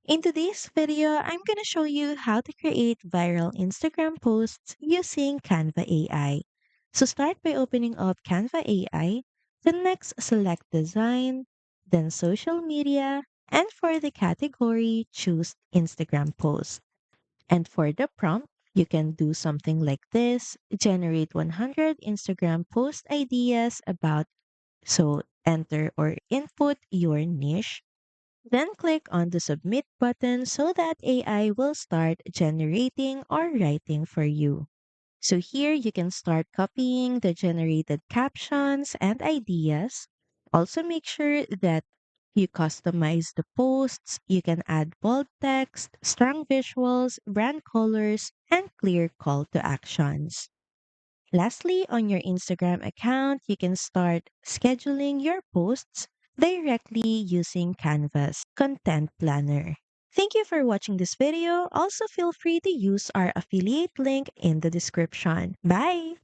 In today's video, I'm going to show you how to create viral Instagram posts using Canva AI. So start by opening up Canva AI, then next select design, then social media, and for the category, choose Instagram post. And for the prompt, you can do something like this, generate 100 Instagram post ideas about, so enter or input your niche, then click on the submit button so that AI will start generating or writing for you. So here you can start copying the generated captions and ideas. Also make sure that you customize the posts. You can add bold text, strong visuals, brand colors, and clear call to actions. Lastly, on your Instagram account, you can start scheduling your posts directly using Canva's content planner. Thank you for watching this video. Also, feel free to use our affiliate link in the description. Bye!